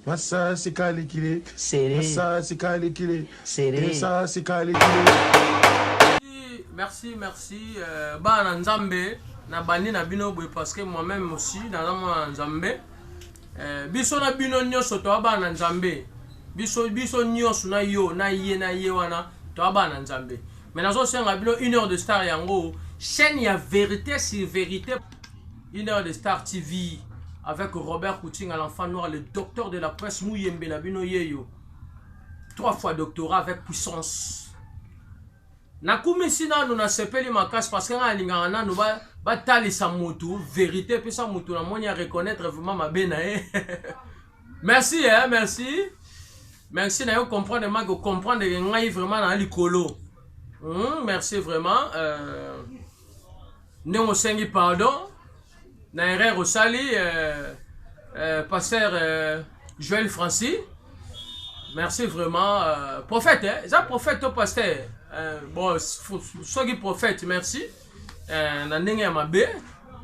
Massa sikali kile. Serré. Massa sikali kile. Serré. Massa sikali kile. Merci. Bana Nzambe. Na bandi na bino boy parce que moi-même aussi dans mon Nzambe. Biso na bino nyoso to bana Nzambe. Biso nyoso na yo na ye wana to bana Nzambe. Mais nazo senga bino 1 heure de star yango. Chaîne ya vérité sur vérité. 1 heure de star TV. Avec Robert Couting à l'enfant noir, le docteur de la presse Mouyembe Nabino Yeyo. 3 fois doctorat avec puissance. Nakumi sina nous na sepeli makas parce que nga lingana nous ba tali sa moto vérité puis sa moto na monia reconnaître vraiment ma bena Merci merci. Merci na yo comprendre ma go comprendre ngai vraiment na likolo. Merci vraiment Néo sengi pardon. Naire Rosali, pasteur Joël Francis. Merci vraiment. Prophète, c'est un prophète au pasteur. Bon, sois prophète, merci. Nandenge Amabe,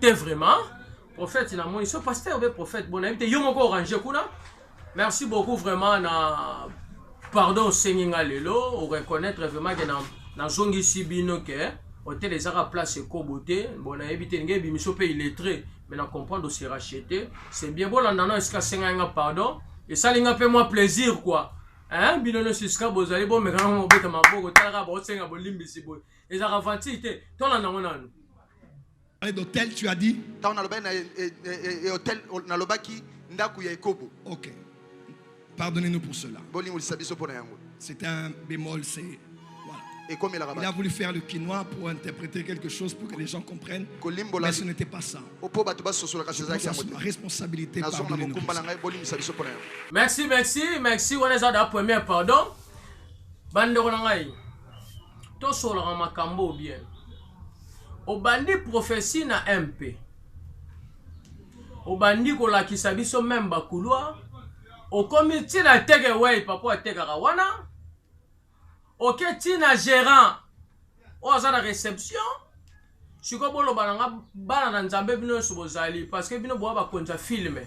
t'es vraiment. Prophète, il a mon iso pasteur, prophète. Bon, invité, yo moko orange kuna. Merci beaucoup vraiment. Pardon, Senginga Lelo, on reconnaître vraiment que dans Zongi Sibino que. Hôtel les arts à place et beauté. Bon, on a évité de bimisho pays lettré. Mais on comprend de se racheter. C'est bien bon, on a jusqu'à 5 ans, pardon. Et ça, il a fait moi plaisir, quoi. Hein, binono jusqu'à Bozali, bon, mais quand on va ma bogo, t'as bon, c'est un bon limbi, bon. Et ça ravanti, toi, on a un d'hôtel, tu as dit? Et hôtel, on a le baki, ndaku ya ekobo. Ok. Pardonnez-nous pour cela. C'est un bémol, c'est. Et comme il a voulu faire le quinoa pour interpréter quelque chose pour que les gens comprennent, mais ce n'était pas ça. C'est ma responsabilité. Pardonnez-nous. Merci. On est à la première, pardon. Bande Ronangai. Tout sur le Ramakambo bien. Au bandi prophétie na MP. Au bandi ko la kisabiso même bakouloa. Au comité na tege way papa tega wana. Ok, tina gérant. Oh, ça la réception. Je suis bolo balanga bana nzambe bino sobozali parce que bino boa ba konza filme.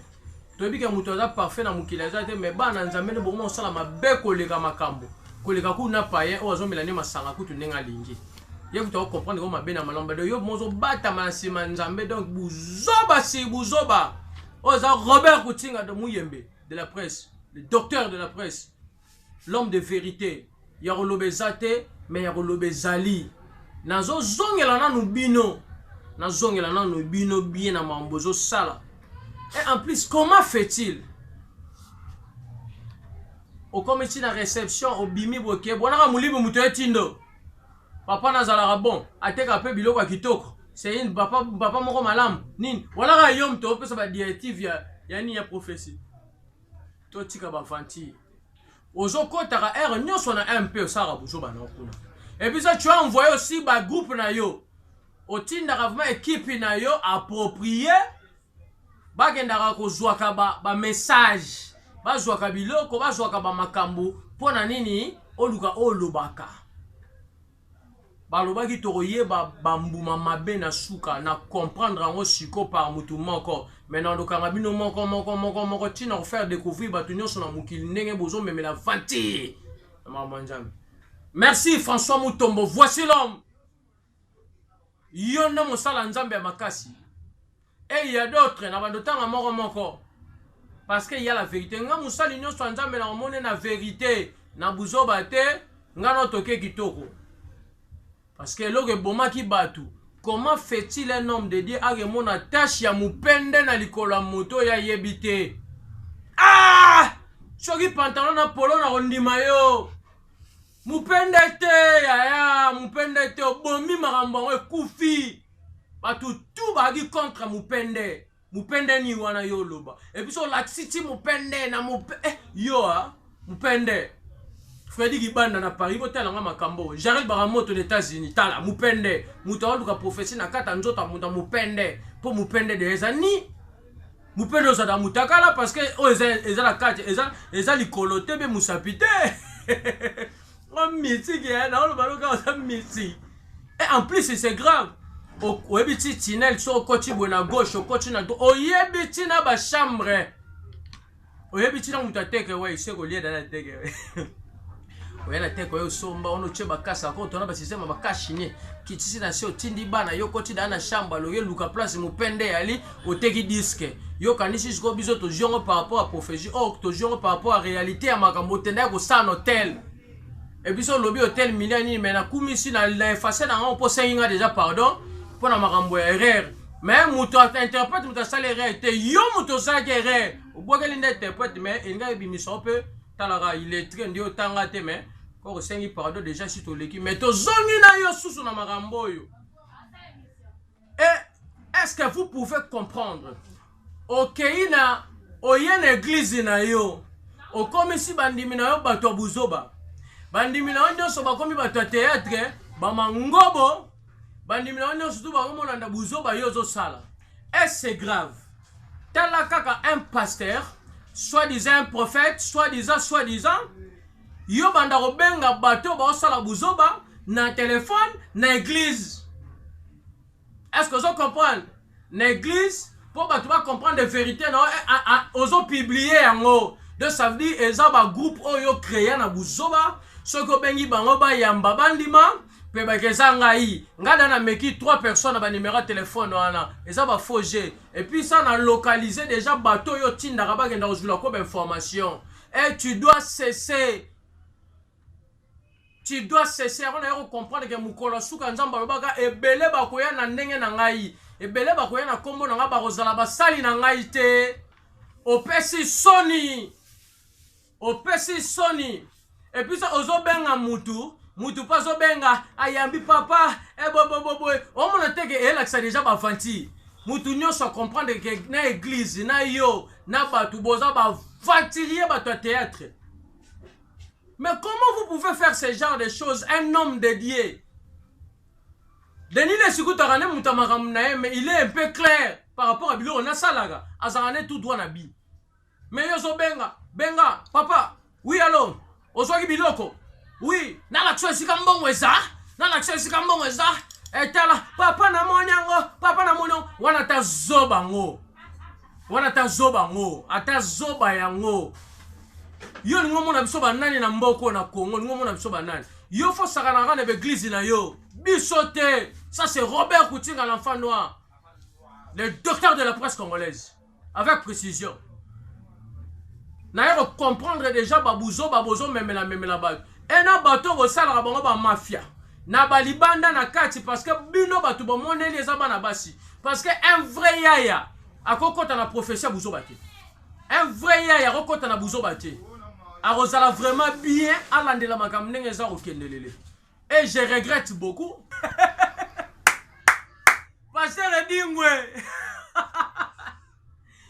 To bi ke muto za parfait na mukileza te mais bana nzambe ne bomo sala mabe koleka makambo. Koleka ku na paye o zo milani masanga kutu nenga lingi. Ye ku to comprendre ko mabe na malamba de yo mozo bata masima nzambe donc buzoba. O za Robert Coutinga de Mouyembe de la presse, le docteur de la presse, l'homme de vérité. Yarolobe zate, mais yarolobe zali. Nazo zongela na nubino. Nazongela na nubino bien na mambozo sala. Et en plus, comment fait-il? Au comité de réception, au bimi boke, bonara mulibu mutoye tindo. Papa nazala bon, ateka pe biloko ya kitoko. C'est une papa moko malam. Nin, wala ga yom to pe sa ba directive ya ni ya prophétie. To tika ba fanti. Ozo kotaka R nyonso na MP sara buzo bana kuna. Et puis ça tu as envoyé aussi ba groupe na yo. Otinda vraiment équipe na yo approprié. Ba gendaka ko zwaka ba message. Ba zwaka biloko, ba zwaka ba makambo pona nini oluka olobaka. Ba lobaki toroye ba mbuma mabe na suka na comprendre ngo siko par mutu moko. Maintenant, le carabino moko tina faire découvrir batunyo sur la mukil nenge bozo mais la vanti. Merci François Mutombo, voici l'homme. Yona mosala nzambe makasi. Et il y a d'autres na bandotanga moko. Parce qu'il y a la vérité. Nga musali nyo so nzambe na mone na vérité na buzo bate nga no toke kitoko. Parce que loge boma ki batu. Comment fait-il un homme de Dieu à remona tâche ya mupende na likola moto ya yebite? Ah! Choki pantalon na polo na rondima yo. Mupende te ya mupende te obomi makambo e kufi. Batu tout bagi contre mupende. Mupende ni wana yo loba. Et puis so la city mupende na yo mupende. Freddy Gibanda na Paris botel nga makambo. Jarel Baramoto aux États-Unis tala mupende. Muto luka prophétie na kata nzota muta mupende. Po mupende de ezani. Mupende za mutakala parce que eza la kate eza likolote be musapite. On miti ki na lo baloka za miti. Et en plus c'est grave. O ebiti tinel so koti bona gauche o koti na do. O yebiti na ba chambre. oyebi tina mutu ateke we ise kolia dana teke oya na teke oyo somba ono che bakasa ko tona basisema bakashine kitisi na se otindi bana yo koti dana shamba lo ye luka place mupende yali oteki disque yo kanisi siko biso to jongo par rapport à prophétie to jongo par rapport à réalité ya makambo tenda ko sa hôtel et biso lobi hôtel million mais na kumisi na effacer na on po senga déjà pardon pour na makambo ya erreur mais mutu interprète mutu sala erreur te yo mutu sala erreur obokeli nde interprète mais inga ebimiso pe talara il est très ndio tanga te mais ko sengi pardon déjà si to leki mais to zongi na yo susu na makambo yo. Et est-ce que vous pouvez comprendre okeina oyen église na yo okomisi bandimi na yo bato buzoba bandimi na yo nyonso bakomi bato théâtre bamangobo bandimi na yo nyonso tu bakomona buzoba yo zosala. Et c'est grave tala kaka un pasteur soi-disant un prophète soi-disant yo banda kobenga bato baosala buzoba na téléphone na église. Est-ce que vous comprenez? Na église pour bato ba comprendre des vérités non ozo publier yango de ça veut dire eza ba groupe oyo créé na buzoba soko bengi bango ba yamba bandima pe ba kezanga yi ngada na meki 3 personnes ba numéro de téléphone wana eza ba faux et puis ça na localiser déjà bato yo tinda ka ba kenda ozula ko information. Et tu dois cesser on a comprendre que mukolo suka nzamba lobaka ebele bakoya na ndenge na ngai ebele bakoya na kombo na nga bakozala basali na ngai te opesi soni et puis ça ozobenga mutu pas obenga ayambi papa bobo on mona teke elakisa déjà bafanti mutu nyonso comprendre que na église na yo na batu boza ba vatirier bato théâtre. Mais comment vous pouvez faire ce genre de choses? Un homme dédié. Denis le Sikoutarané Moutamaramnae, mais il est un peu clair par rapport à Bilo. On a ça là, Azarane tout droit nabi. Mais yozo benga, papa, oui allô, Ozwagi Biloko, oui, na l'action si kambongo eza, et tala, papa na monyango, wana ta zobango, ata zoba yango. Yo ni ngomona biso banani na mboko na Congo ni ngomona biso banani yo fo sakana na église na yo bisote. Ça c'est Robert Koutinga l'enfant noir, le docteur de la presse congolaise, avec précision na yo comprendre déjà babozo memela bato et na bato ko sala bango ba mafia na balibanda na kati parce que bino bato ba moneli ezaba na basi parce que un vrai yaya akokota na prophétie buzo bate un vrai yaya akokota na buzo bate arosala vraiment bien à l'andela makam ndenge za okendelele. Et je regrette beaucoup pasteur Dingwe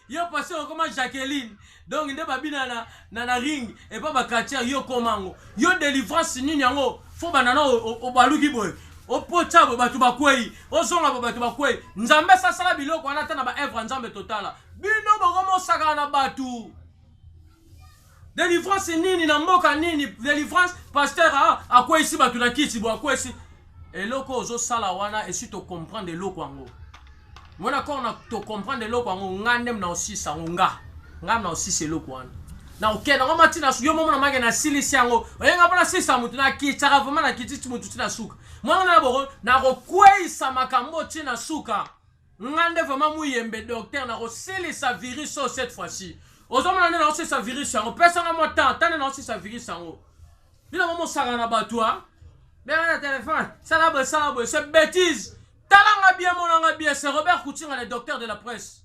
yo pasteur comme Jacqueline donc nde babina na ring et pas bakatier yo komango yo délivrance nini yango fo banana o baluki boy o pota batu bakwei o zonga batu bakwei nzambe sasala biloko wana tana ba œuvre nzambe totala bino bokomo saka na batu. Délivrance nini na mboka nini délivrance pasteur a quoi ici batu na kiti bo quoi ici et loko ozo sala wana et si to comprendre loko ango mona ko na to comprendre loko ango ngandem na aussi sangonga ngam na aussi c'est loko wana na okena ngoma tina yo momo na mange na silisi yango oyenga bana sisa mutu na kiti saka vraiment na kiti mutu tina suka mwana na boko na ko kwei makambo tina suka ngande vraiment muyembe docteur na ko silisa virus cette fois-ci. Ozomana na aussi sa virus sango pesa nga mo tane na aussi sa virus sango bila momo saka na batwa na téléphone sala c'est bêtise talanga bien monanga bien. C'est Robert Koutinga le docteur de la presse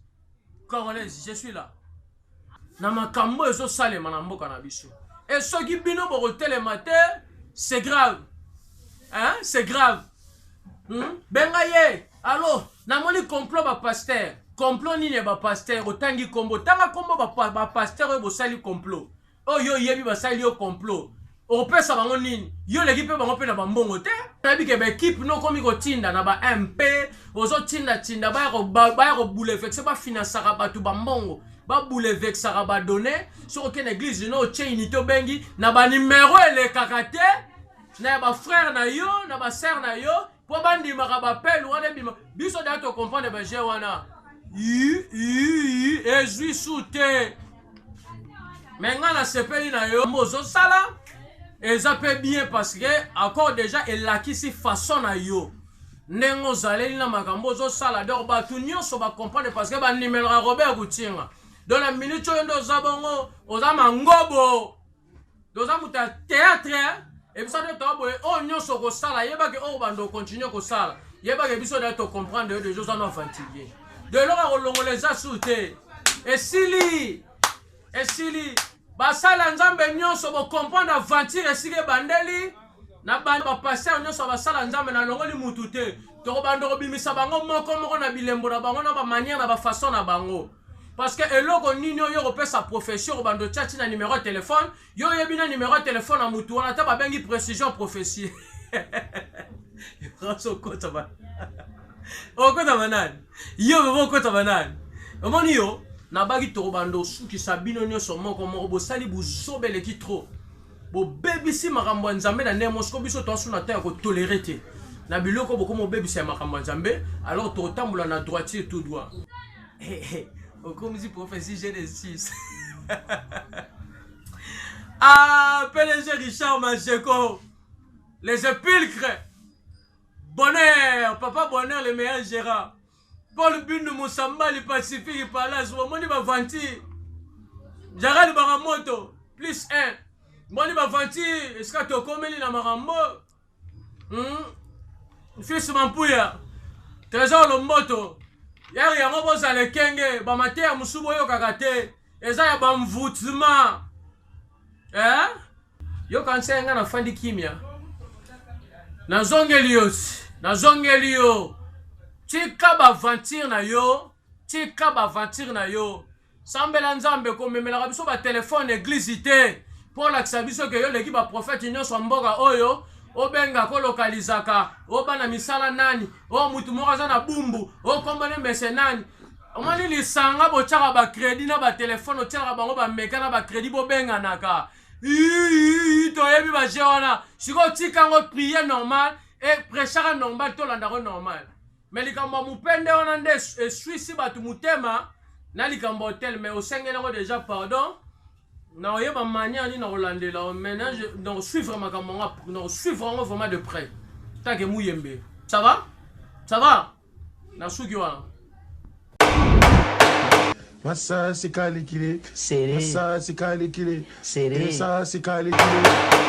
congolaise. Je suis là na makambo ezo salema na mboka na biso et soki bino boko télématé c'est grave hein, c'est grave benga ye allo na moni complot ba pasteur complot nini ba pasteur otangi kombo tanga kombo ba pasteur oyo bosali complot oyo yebi basali yo complot opesa bango nini yo l'équipe bango pe na bambongo te tabi ke ba équipe no komi ko tinda na ba MP ozo tinda ba ko bouleverser ba financer ka batu bambongo ba bouleverser ba donner sur aucune église no che unité bengi na ba numéro ele kakate na ba frère na yo na ba sœur na yo po bandi maka ba appel wana bima biso da to comprendre ba je wana ezui soute mais nga na sepeli na yo mozo sala eza pe bien parce que encore déjà elakisi façon na yo ndenge ozaleli na makambo ozosala donc bato nyonso bacomprendre parce que banimelaka Robert Kutinga dans la minute oyo nde oza bongo oza mangobo oza moto ya théâtre et biso nde toa boye oyo nyonso kosala yebaki oyo bando continue kosala yebaki biso nde tocomprendre yo deja oza no fatigué de eloko kolongola eza su te esili basala nzambe nyonso bocomprendre aventure esili ebandeli na bandi bapaster nyonso basala nzambe na longoli mutu te tokobanda kobimisa bango moko na bilembo na bango na bamanière na bafaçon na bango parce que eloko nini oyo kopesa profession kobanda otia na numéro de téléphone yo oyebi na numéro de téléphone na mutu wana te babengi précision prophétie okota banani yo bebo okota banani omoni yo nabaki tokobanda osukisa bino nyonso moko bosali buzobeleki trop bobebisi makambo ya nzambe na ndenge mosiko biso toasuna te ya kotolere te na biloko bokoma obebisa ya makambo ya nzambe alors tokotambola na droitier tout droit okomisi prophétie Genesis PDG Richard Macheko les épulcres Bonheur papa Bonheur le meilleur gérant Paul Bindu Moussamba le Pacifique Palace Moni Bavanti Jaral Baramoto plus 1 Moni Bavanti est-ce que tu as commis na marambo fils Mampuya Trésor Lomboto Yari yango bozala kenge ba mate ya musubo yo kakate eza ya ba mvutima yo kansenga na fandi kimia nazongeli yo tika ba aventure na yo sambela nzambe ko memela biso ba téléphone église te pour lakisa biso ke yo leki ba prophète nyonso mboka oyo obenga ko lokalizaka obana misala nani mutu moko aza na bumbu kombane mese nani omani lisanga botyaka ba crédit na ba téléphone otyaka bango ba meka na ba crédit bobenganaka toyebi ba je wana siko tikango prier normal et prêchaka normal tolandako normal mais likambo mupende wana nde eswisi bato mutema na likambo hotel mais osengelango déjà pardon na oyeba manière ni na kolandela o ménage donc suivre makambo donc suivre vraiment de près tant que muyembe ça va na suki wana Massa sikali kile Seré. Massa sikali kile Seré. Massa sikali kile